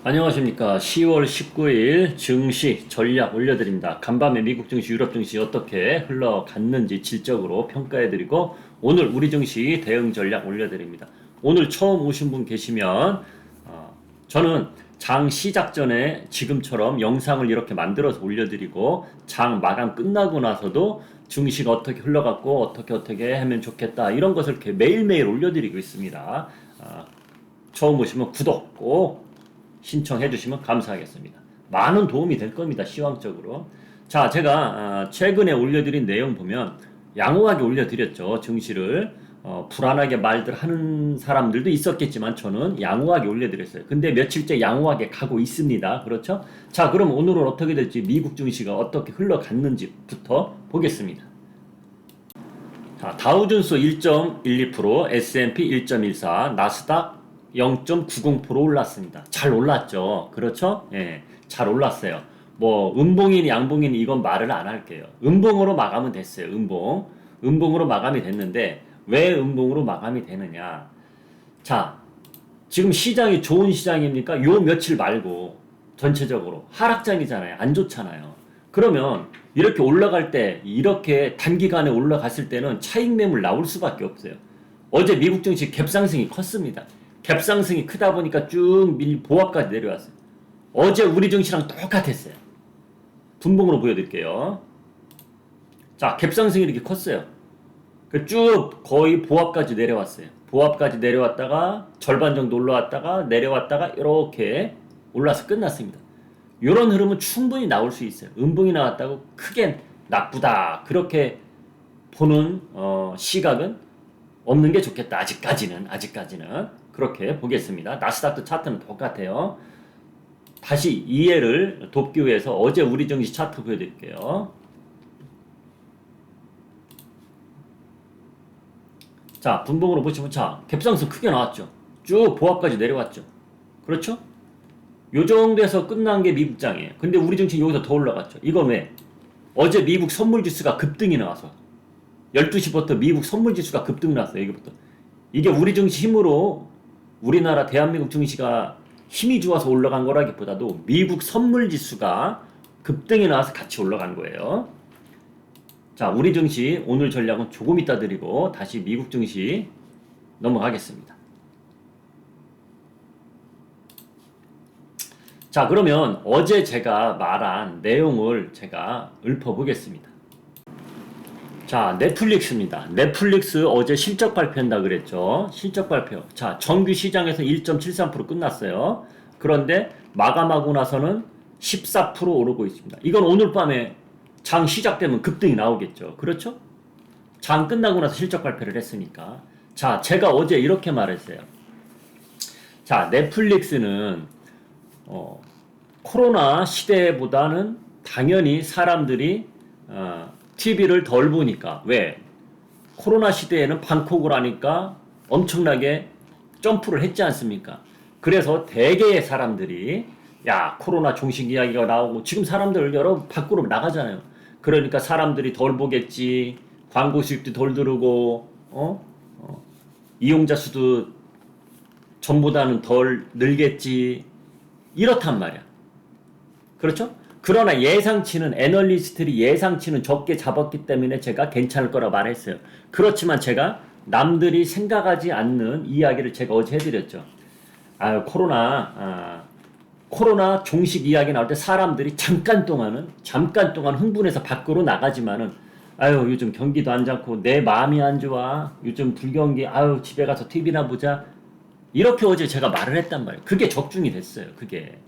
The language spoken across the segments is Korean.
안녕하십니까. 10월 19일 증시 전략 올려드립니다. 간밤에 미국 증시, 유럽 증시 어떻게 흘러갔는지 질적으로 평가해드리고 오늘 우리 증시 대응 전략 올려드립니다. 오늘 처음 오신 분 계시면 저는 장 시작 전에 지금처럼 영상을 이렇게 만들어서 올려드리고 장 마감 끝나고 나서도 증시가 어떻게 흘러갔고 어떻게 하면 좋겠다 이런 것을 이렇게 매일매일 올려드리고 있습니다. 처음 오시면 구독 꼭 신청해 주시면 감사하겠습니다. 많은 도움이 될 겁니다. 시황적으로. 자, 제가 최근에 올려드린 내용 보면 양호하게 올려드렸죠. 증시를 불안하게 말들 하는 사람들도 있었겠지만 저는 양호하게 올려드렸어요. 근데 며칠째 양호하게 가고 있습니다. 그렇죠? 자, 그럼 오늘은 어떻게 될지 미국 증시가 어떻게 흘러갔는지부터 보겠습니다. 자, 다우존스 1.12%, S&P 1.14, 나스닥 0.90% 올랐습니다. 잘 올랐죠. 그렇죠? 예, 잘 올랐어요. 뭐 음봉이니 양봉이니 이건 말을 안 할게요. 음봉으로 마감은 됐어요. 음봉으로 마감이 됐는데 왜 음봉으로 마감이 되느냐? 자, 지금 시장이 좋은 시장입니까? 요 며칠 말고 전체적으로 하락장이잖아요. 안 좋잖아요. 그러면 이렇게 올라갈 때 이렇게 단기간에 올라갔을 때는 차익 매물 나올 수밖에 없어요. 어제 미국 증시 갭상승이 컸습니다. 갭상승이 크다 보니까 쭉 보합까지 내려왔어요. 어제 우리 증시랑 똑같았어요. 분봉으로 보여드릴게요. 자, 갭상승이 이렇게 컸어요. 쭉 거의 보합까지 내려왔어요. 보합까지 내려왔다가 절반 정도 올라왔다가 내려왔다가 이렇게 올라서 끝났습니다. 이런 흐름은 충분히 나올 수 있어요. 음봉이 나왔다고 크게 나쁘다 그렇게 보는 시각은 없는 게 좋겠다. 아직까지는 그렇게 보겠습니다. 나스닥도 차트는 똑같아요. 다시 이해를 돕기 위해서 어제 우리 증시 차트 보여드릴게요. 자, 분봉으로 보시면 자, 갭상승 크게 나왔죠. 쭉 보합까지 내려왔죠. 그렇죠? 요 정도에서 끝난 게 미국장이에요. 근데 우리 증시 여기서 더 올라갔죠. 이건 왜? 어제 미국 선물지수가 급등이 나와서 12시부터 미국 선물지수가 급등 나왔어요. 여기부터. 이게 우리 증시 힘으로 우리나라 대한민국 증시가 힘이 좋아서 올라간 거라기보다도 미국 선물지수가 급등이 나와서 같이 올라간 거예요. 자, 우리 증시 오늘 전략은 조금 이따 드리고 다시 미국 증시 넘어가겠습니다. 자, 그러면 어제 제가 말한 내용을 제가 읊어보겠습니다. 자, 넷플릭스입니다. 넷플릭스 어제 실적 발표한다 그랬죠. 실적 발표. 자, 정규 시장에서 1.73% 끝났어요. 그런데 마감하고 나서는 14% 오르고 있습니다. 이건 오늘 밤에 장 시작되면 급등이 나오겠죠. 그렇죠? 장 끝나고 나서 실적 발표를 했으니까. 자, 제가 어제 이렇게 말했어요. 자, 넷플릭스는 코로나 시대보다는 당연히 사람들이 TV를 덜 보니까. 왜? 코로나 시대에는 방콕을 하니까 엄청나게 점프를 했지 않습니까? 그래서 대개의 사람들이 야, 코로나 종식 이야기가 나오고 지금 사람들 여러 밖으로 나가잖아요. 그러니까 사람들이 덜 보겠지. 광고 수익도 덜 들고 이용자 수도 전보다는 덜 늘겠지. 이렇단 말이야. 그렇죠? 그러나 예상치는 애널리스트들이 예상치는 적게 잡았기 때문에 제가 괜찮을 거라 말했어요. 그렇지만 제가 남들이 생각하지 않는 이야기를 제가 어제 해드렸죠. 코로나 종식 이야기 나올 때 사람들이 잠깐 동안 흥분해서 밖으로 나가지만은 요즘 경기도 안 좋고 내 마음이 안 좋아. 요즘 불경기 집에 가서 TV나 보자. 이렇게 어제 제가 말을 했단 말이에요. 그게 적중이 됐어요. 그게.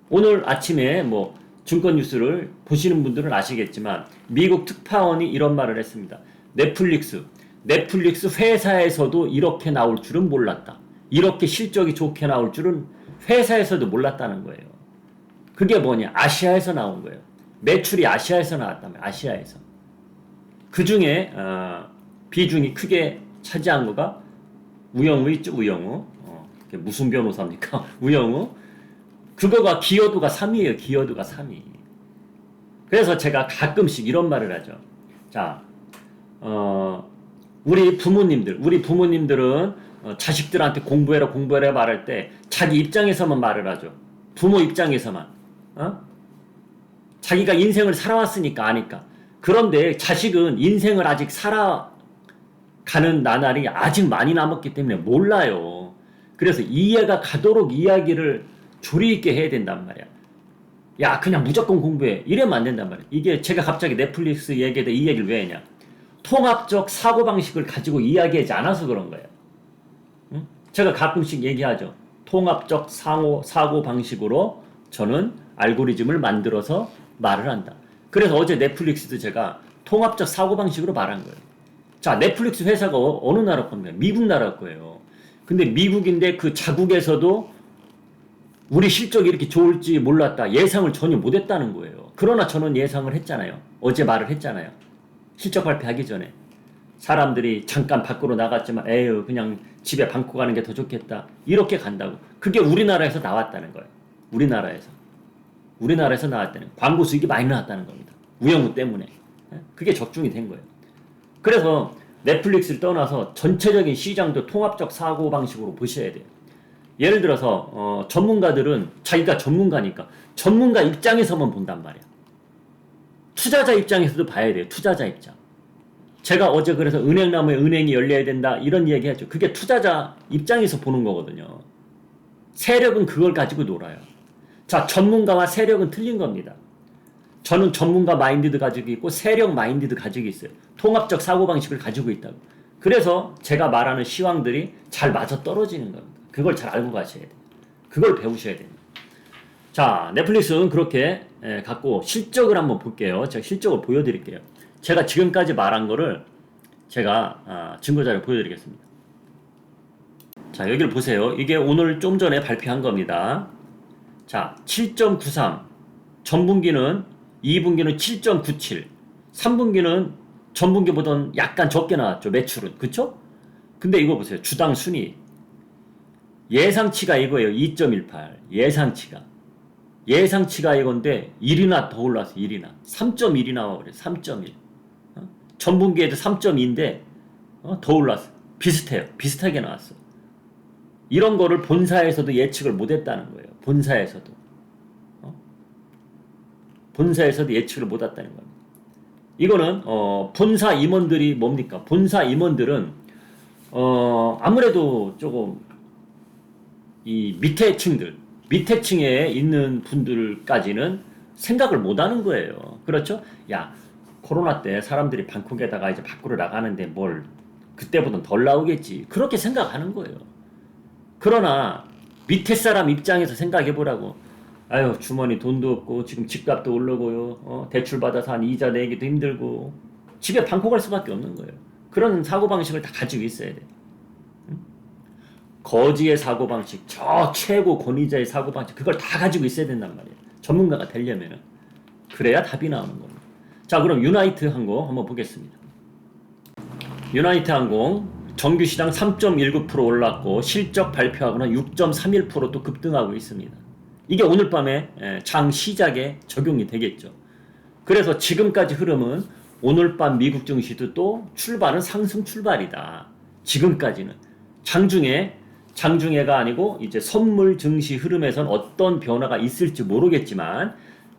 오늘 아침에 뭐 증권 뉴스를 보시는 분들은 아시겠지만 미국 특파원이 이런 말을 했습니다. 넷플릭스 회사에서도 이렇게 나올 줄은 몰랐다. 이렇게 실적이 좋게 나올 줄은 회사에서도 몰랐다는 거예요. 그게 뭐냐? 아시아에서 나온 거예요. 매출이 아시아에서 나왔다며. 아시아에서. 그 중에 비중이 크게 차지한 거가 우영우 있죠. 우영우. 무슨 변호사입니까? 우영우. 그거가 기여도가 3위예요. 기여도가 3위. 그래서 제가 가끔씩 이런 말을 하죠. 자, 우리 부모님들은 자식들한테 공부해라 말할 때 자기 입장에서만 말을 하죠. 부모 입장에서만. 자기가 인생을 살아왔으니까 아니까. 그런데 자식은 인생을 아직 살아가는 나날이 아직 많이 남았기 때문에 몰라요. 그래서 이해가 가도록 이야기를 조리 있게 해야 된단 말이야. 야, 그냥 무조건 공부해. 이러면 안 된단 말이야. 이게 제가 갑자기 넷플릭스 얘기에 대해 이 얘기를 왜 했냐. 통합적 사고방식을 가지고 이야기하지 않아서 그런 거예요. 응? 제가 가끔씩 얘기하죠. 통합적 사고방식으로 저는 알고리즘을 만들어서 말을 한다. 그래서 어제 넷플릭스도 제가 통합적 사고방식으로 말한 거예요. 자, 넷플릭스 회사가 어느 나라 겁니까? 미국 나라 거예요. 근데 미국인데 그 자국에서도 우리 실적이 이렇게 좋을지 몰랐다. 예상을 전혀 못했다는 거예요. 그러나 저는 예상을 했잖아요. 어제 말을 했잖아요. 실적 발표하기 전에. 사람들이 잠깐 밖으로 나갔지만 에휴 그냥 집에 방콕 가는 게 더 좋겠다. 이렇게 간다고. 그게 우리나라에서 나왔다는 거예요. 우리나라에서 나왔다는 거예요. 광고 수익이 많이 나왔다는 겁니다. 우영우 때문에. 그게 적중이 된 거예요. 그래서 넷플릭스를 떠나서 전체적인 시장도 통합적 사고방식으로 보셔야 돼요. 예를 들어서 전문가들은 자기가 전문가니까 전문가 입장에서만 본단 말이야. 투자자 입장에서도 봐야 돼요. 투자자 입장. 제가 어제 그래서 은행나무에 은행이 열려야 된다 이런 얘기 했죠. 그게 투자자 입장에서 보는 거거든요. 세력은 그걸 가지고 놀아요. 자, 전문가와 세력은 틀린 겁니다. 저는 전문가 마인드도 가지고 있고 세력 마인드도 가지고 있어요. 통합적 사고방식을 가지고 있다고. 그래서 제가 말하는 시황들이 잘 맞아 떨어지는 겁니다. 그걸 잘 알고 가셔야 돼요. 그걸 배우셔야 됩니다. 자, 넷플릭스는 그렇게 갖고 실적을 한번 볼게요. 제가 실적을 보여드릴게요. 제가 지금까지 말한 거를 제가 증거자료 보여드리겠습니다. 자, 여기를 보세요. 이게 오늘 좀 전에 발표한 겁니다. 자, 7.93. 전분기는 2분기는 7.97. 3분기는 전분기보다는 약간 적게 나왔죠. 매출은. 그쵸? 근데 이거 보세요. 주당 순이익. 예상치가 이거예요. 2.18. 예상치가 이건데 1이나 더 올랐어. 1이나. 3.1이 나와 그래. 3.1. 전분기에도 3.2인데 더 올랐어. 비슷해요. 비슷하게 나왔어. 이런 거를 본사에서도 예측을 못했다는 거예요. 본사에서도 예측을 못했다는 겁니다. 이거는 본사 임원들이 뭡니까? 본사 임원들은 아무래도 조금 이 밑에 층에 있는 분들까지는 생각을 못하는 거예요. 그렇죠? 야, 코로나 때 사람들이 방콕에다가 이제 밖으로 나가는데 뭘 그때보다는 덜 나오겠지. 그렇게 생각하는 거예요. 그러나 밑에 사람 입장에서 생각해 보라고. 아유, 주머니 돈도 없고 지금 집값도 오르고요. 대출 받아서 한 이자 내기도 힘들고 집에 방콕 갈 수밖에 없는 거예요. 그런 사고방식을 다 가지고 있어야 돼요. 거지의 사고방식, 저 최고 권위자의 사고방식, 그걸 다 가지고 있어야 된단 말이에요. 전문가가 되려면은. 그래야 답이 나오는 겁니다. 자, 그럼 유나이트 항공 한번 보겠습니다. 유나이트 항공 정규시장 3.19% 올랐고 실적 발표하고는 6.31% 또 급등하고 있습니다. 이게 오늘 밤에 장 시작에 적용이 되겠죠. 그래서 지금까지 흐름은 오늘 밤 미국 증시도 또 출발은 상승 출발이다. 지금까지는. 장중에가 아니고 이제 선물 증시 흐름에선 어떤 변화가 있을지 모르겠지만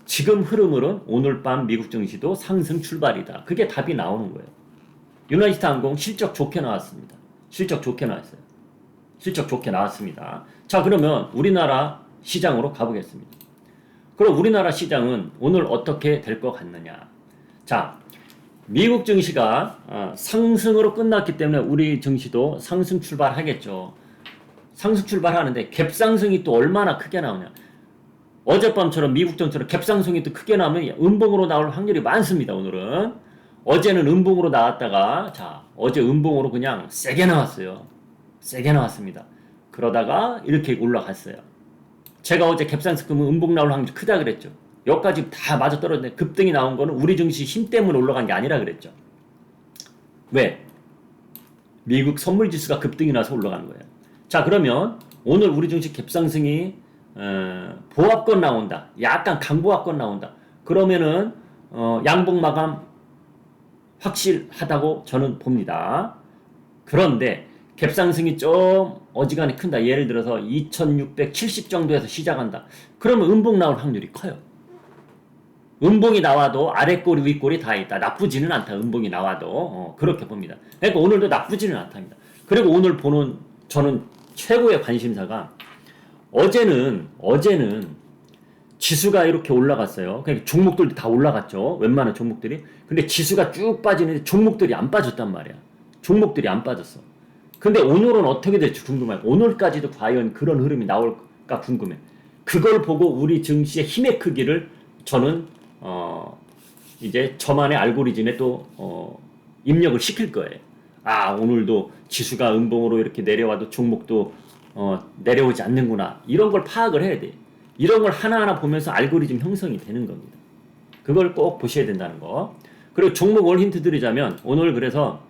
지금 흐름으로는 오늘 밤 미국 증시도 상승 출발이다. 그게 답이 나오는 거예요. 유나이티드 항공 실적 좋게 나왔습니다. 실적 좋게 나왔습니다. 자, 그러면 우리나라 시장으로 가보겠습니다. 그럼 우리나라 시장은 오늘 어떻게 될 것 같느냐. 자, 미국 증시가 상승으로 끝났기 때문에 우리 증시도 상승 출발하겠죠. 상승 출발하는데 갭상승이 또 얼마나 크게 나오냐. 어젯밤처럼 미국 정처럼 갭상승이 또 크게 나오면 음봉으로 나올 확률이 많습니다. 오늘은. 어제는 음봉으로 나왔다가 자, 어제 음봉으로 그냥 세게 나왔어요. 세게 나왔습니다. 그러다가 이렇게 올라갔어요. 제가 어제 갭상승 끄면 음봉 나올 확률이 크다 그랬죠. 여기까지 다 맞아 떨어졌는데 급등이 나온 거는 우리 증시 힘 때문에 올라간 게 아니라 그랬죠. 왜? 미국 선물 지수가 급등이 나서 올라가는 거예요. 자, 그러면 오늘 우리 증시 갭상승이 보합권 나온다. 약간 강보합권 나온다. 그러면은 양봉 마감 확실하다고 저는 봅니다. 그런데 갭상승이 좀 어지간히 큰다. 예를 들어서 2670 정도에서 시작한다. 그러면 음봉 나올 확률이 커요. 음봉이 나와도 아랫골이 윗골이 다 있다. 나쁘지는 않다. 음봉이 나와도 그렇게 봅니다. 그러니까 오늘도 나쁘지는 않답니다. 그리고 오늘 보는 저는 최고의 관심사가 어제는 지수가 이렇게 올라갔어요. 그러니까 종목들도 다 올라갔죠. 웬만한 종목들이. 근데 지수가 쭉 빠지는데 종목들이 안 빠졌단 말이야. 종목들이 안 빠졌어. 근데 오늘은 어떻게 될지 궁금해요. 오늘까지도 과연 그런 흐름이 나올까 궁금해. 그걸 보고 우리 증시의 힘의 크기를 저는 이제 저만의 알고리즘에 또 입력을 시킬 거예요. 아, 오늘도 지수가 음봉으로 이렇게 내려와도 종목도 내려오지 않는구나. 이런 걸 파악을 해야 돼. 이런 걸 하나하나 보면서 알고리즘 형성이 되는 겁니다. 그걸 꼭 보셔야 된다는 거. 그리고 종목을 힌트 드리자면 오늘 그래서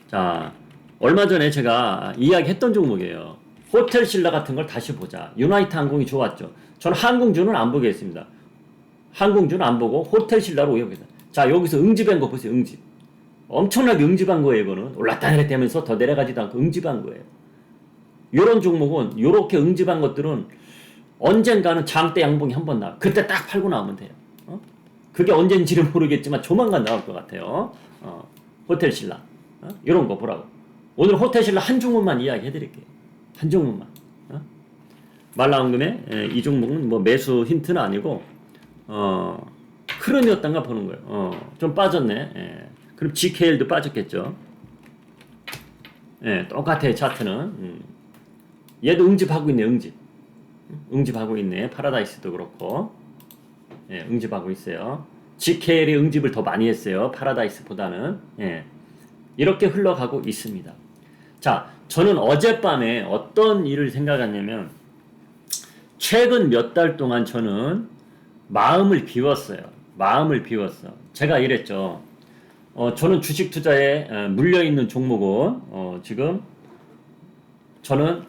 자, 얼마 전에 제가 이야기했던 종목이에요. 호텔신라 같은 걸 다시 보자. 유나이트 항공이 좋았죠. 저는 항공주는 안 보겠습니다. 항공주는 안 보고 호텔신라로 오겠습니다. 자, 여기서 응집한 거 보세요. 응집. 엄청나게 응집한 거예요. 이거는 올랐다 내렸다면서 더 내려가지도 않고 응집한 거예요. 요런 종목은 요렇게 응집한 것들은 언젠가는 장대 양봉이 한 번 나와. 그때 딱 팔고 나오면 돼요. 그게 언젠지는 모르겠지만 조만간 나올 것 같아요. 호텔신라. 요런 거 보라고. 오늘 호텔신라 한 종목만 이야기 해드릴게요. 한 종목만. 말 나온 김에 이 종목은 뭐 매수 힌트는 아니고 흐름이었던가 보는 거예요. 좀 빠졌네. 그럼 GKL도 빠졌겠죠. 똑같아요. 차트는. 얘도 응집하고 있네. 응집하고 있네. 파라다이스도 그렇고. 응집하고 있어요. GKL이 응집을 더 많이 했어요. 파라다이스보다는. 이렇게 흘러가고 있습니다. 자, 저는 어젯밤에 어떤 일을 생각했냐면 최근 몇 달 동안 저는 마음을 비웠어요. 마음을 비웠어. 제가 이랬죠. 저는 주식 투자에 물려있는 종목은 지금 저는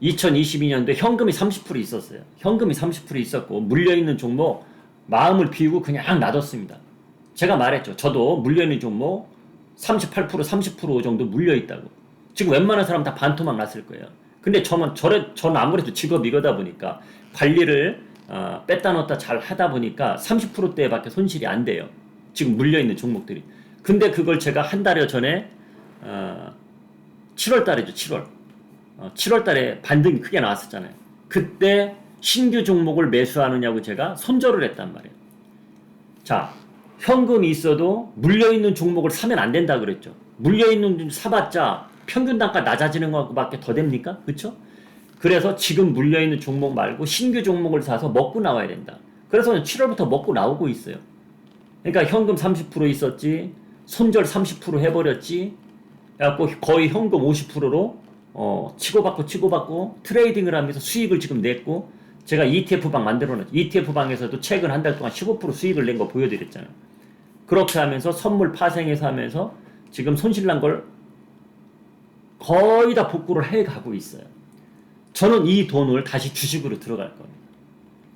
2022년도에 현금이 30% 있었어요. 현금이 30% 있었고 물려있는 종목 마음을 비우고 그냥 놔뒀습니다. 제가 말했죠. 저도 물려있는 종목 38% 30% 정도 물려있다고. 지금 웬만한 사람 다 반토막 났을 거예요. 근데 저는 아무래도 직업 이거다 보니까 관리를 뺐다 넣었다 잘 하다 보니까 30%대밖에 손실이 안 돼요. 지금 물려있는 종목들이. 근데 그걸 제가 한 달여 전에 7월 달이죠. 7월 달에 반등이 크게 나왔었잖아요. 그때 신규 종목을 매수하느냐고 제가 손절을 했단 말이에요. 자, 현금이 있어도 물려있는 종목을 사면 안 된다 그랬죠. 물려있는 사봤자 평균 단가 낮아지는 것밖에 더 됩니까? 그렇죠? 그래서 지금 물려있는 종목 말고 신규 종목을 사서 먹고 나와야 된다. 그래서 7월부터 먹고 나오고 있어요. 그러니까 현금 30% 있었지, 손절 30% 해버렸지, 그래갖고 거의 현금 50%로 치고받고 트레이딩을 하면서 수익을 지금 냈고, 제가 ETF방 만들어놨죠. ETF방에서도 최근 한 달 동안 15% 수익을 낸 거 보여드렸잖아요. 그렇게 하면서 선물 파생해서 하면서 지금 손실난 걸 거의 다 복구를 해가고 있어요. 저는 이 돈을 다시 주식으로 들어갈 겁니다.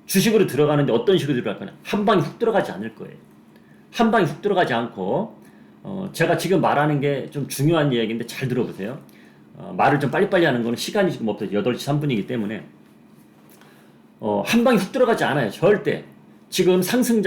주식으로 들어가는데 어떤 식으로 들어갈 거냐? 한 방에 훅 들어가지 않을 거예요. 한 방에 훅 들어가지 않고 제가 지금 말하는 게 좀 중요한 이야기인데 잘 들어보세요. 말을 좀 빨리빨리 하는 거는 시간이 지금 없어요. 8시 3분이기 때문에 한 방에 훅 들어가지 않아요. 절대. 지금 상승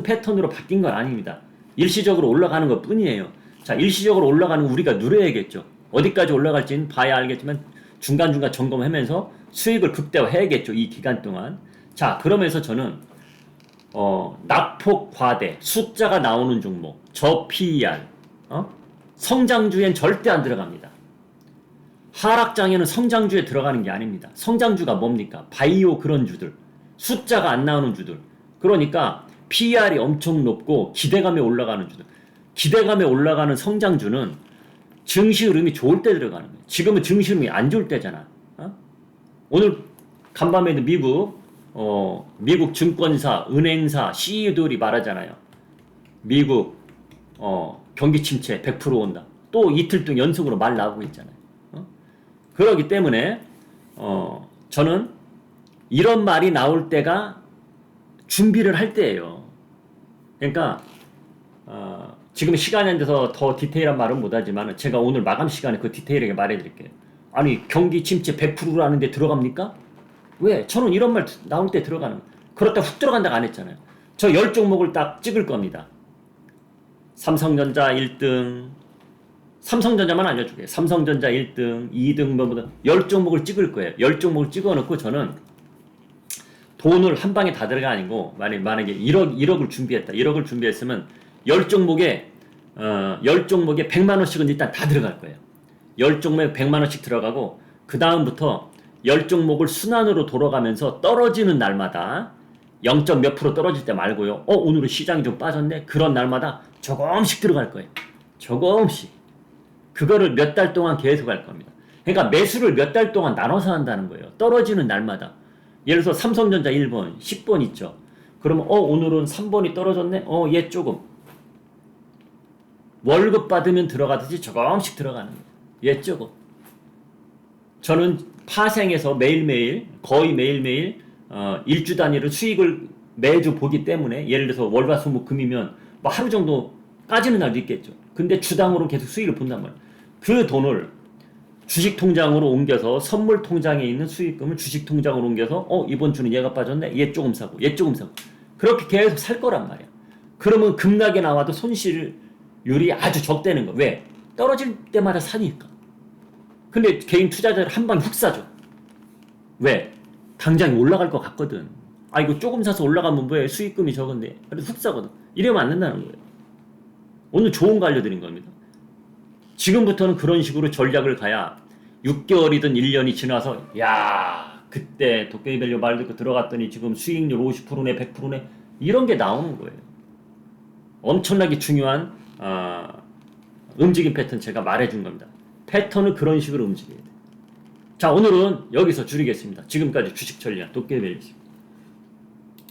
패턴으로 바뀐 건 아닙니다. 일시적으로 올라가는 것 뿐이에요. 자, 일시적으로 올라가는 거 우리가 누려야겠죠. 어디까지 올라갈지는 봐야 알겠지만 중간중간 점검하면서 수익을 극대화해야겠죠. 이 기간 동안. 자, 그러면서 저는 낙폭 과대, 숫자가 나오는 종목, 저 PER, 성장주엔 절대 안 들어갑니다. 하락장에는 성장주에 들어가는 게 아닙니다. 성장주가 뭡니까? 바이오 그런 주들, 숫자가 안 나오는 주들. 그러니까 PER이 엄청 높고 기대감에 올라가는 주들. 기대감에 올라가는 성장주는 증시 흐름이 좋을 때 들어가는 거예요. 지금은 증시 흐름이 안 좋을 때잖아. 오늘 간밤에도 미국 증권사, 은행사, CEO들이 말하잖아요. 미국 경기 침체 100% 온다. 또 이틀 동안 연속으로 말 나오고 있잖아요. 그렇기 때문에 저는 이런 말이 나올 때가 준비를 할 때예요. 그러니까 지금 시간이 안 돼서 더 디테일한 말은 못하지만 제가 오늘 마감 시간에 그 디테일하게 말해드릴게요. 아니 경기 침체 100%라는데 들어갑니까? 왜? 저는 이런 말 나올 때 들어가는 거예요. 그렇다 훅 들어간다고 안 했잖아요. 저 10종목을 딱 찍을 겁니다. 삼성전자 1등, 삼성전자만 알려줄게요. 삼성전자 1등, 2등, 뭐 10종목을 찍을 거예요. 10종목을 찍어놓고 저는 돈을 한 방에 다 들어가 아니고 만약에 1억을 준비했다. 1억을 준비했으면 10종목에 10종목에 100만 원씩은 일단 다 들어갈 거예요. 10종목에 100만 원씩 들어가고 그 다음부터 10종목을 순환으로 돌아가면서 떨어지는 날마다 0. 몇 프로 떨어질 때 말고요. 오늘은 시장이 좀 빠졌네. 그런 날마다 조금씩 들어갈 거예요. 조금씩. 그거를 몇 달 동안 계속 할 겁니다. 그러니까 매수를 몇 달 동안 나눠서 한다는 거예요. 떨어지는 날마다. 예를 들어서 삼성전자 1번, 10번 있죠. 그러면 오늘은 3번이 떨어졌네. 얘 조금. 월급 받으면 들어가듯이 조금씩 들어가는 거예요. 얘 조금. 저는 파생해서 매일매일, 거의 매일매일 일주 단위로 수익을 매주 보기 때문에 예를 들어서 월화수목금이면 뭐 하루 정도 까지는 날도 있겠죠. 근데 주당으로 계속 수익을 본단 말이에요. 그 돈을 주식 통장으로 옮겨서 선물 통장에 있는 수익금을 주식 통장으로 옮겨서 이번 주는 얘가 빠졌네. 얘 조금 사고 얘 조금 사고 그렇게 계속 살 거란 말이야. 그러면 급락에 나와도 손실률이 아주 적다는 거. 왜? 떨어질 때마다 사니까. 근데 개인 투자자를 한 방에 훅 사죠. 왜? 당장이 올라갈 것 같거든. 이거 조금 사서 올라가면 뭐해? 수익금이 적은데. 그래서 훅 사거든. 이러면 안 된다는 거예요. 오늘 좋은 거 알려드린 겁니다. 지금부터는 그런 식으로 전략을 가야 6개월이든 1년이 지나서 야 그때 도깨비밸류 말 듣고 들어갔더니 지금 수익률 50%네 100%네 이런 게 나오는 거예요. 엄청나게 중요한 움직임 패턴 제가 말해준 겁니다. 패턴은 그런 식으로 움직여야 돼요. 자 오늘은 여기서 줄이겠습니다. 지금까지 주식 전략 도깨비밸류